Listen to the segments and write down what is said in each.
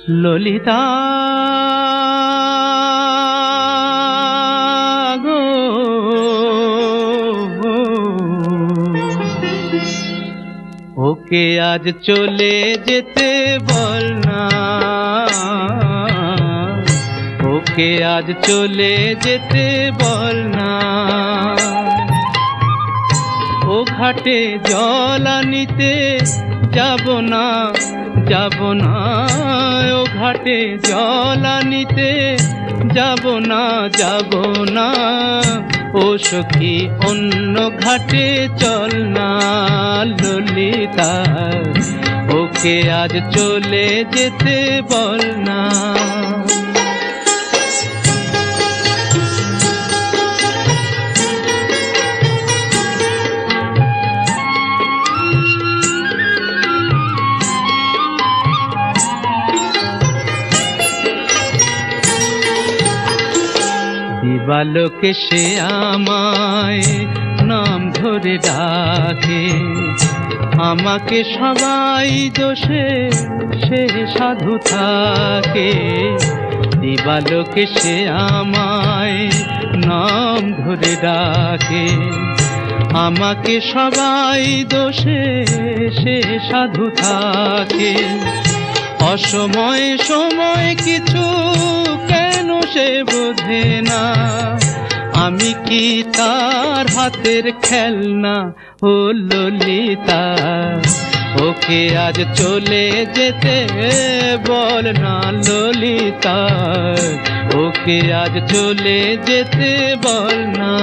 ললিতা গো, ওকে আজ চলে যেতে বল না, ওকে আজ চলে যেতে বল না। ও ঘাটে জল আনিতে যাব না, যাব না, ও ঘাটে জল আনিতে যাব না, যাব না। ও সখী অন্য ঘাটে চল না ললিতা, ওকে আজ চলে যেতে বল না। দিবালোকে সে আমায় নাম ধরে ডাকে, আমাকে সবাই দোষে সে সাধু থাকে। দিবালোকে সে আমায় নাম ধরে ডাকে, আমাকে সবাই দোষে সে সাধু থাকে। অসময়ে সময় কিছু কেন সে বোঝে না, আমি কি তার হাতের খেলনা ও ললিতা। ওকে আজ চলে যেতে বল না ললিতা, ওকে আজ চলে যেতে বল না।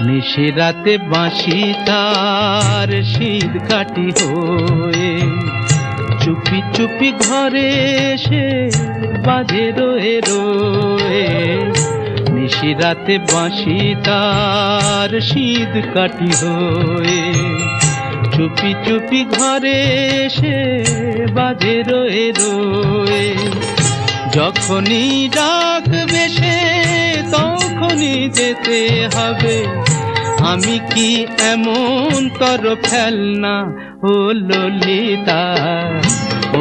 নিশিরাতে বাঁশি তার শীত কাটি হয়ে, চুপি চুপি ঘরে এসে বাজে রয়ে রয়ে। নিশিরাতে বাঁশি তার শীত কাটি হয়ে, চুপি চুপি ঘরে এসে বাজে রয়ে রয়ে। যখনই ডাকবে সে তখনই যেতে হবে, আমি কি এমন কর ফেলনা ও ললিতা।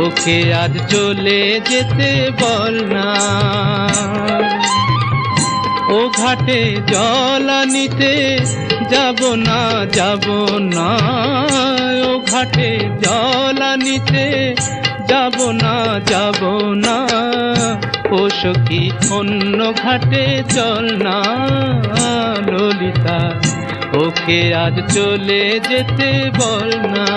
ওকে আজ চলে যেতে বল না, ও ঘাটে জল আনিতে যাব না, যাব না, ও ঘাটে জল আনিতে যাব না, যাব না। ও সখী অন্য ঘাটে চল না ললিতা, ওকে আজ চলে যেতে বল না।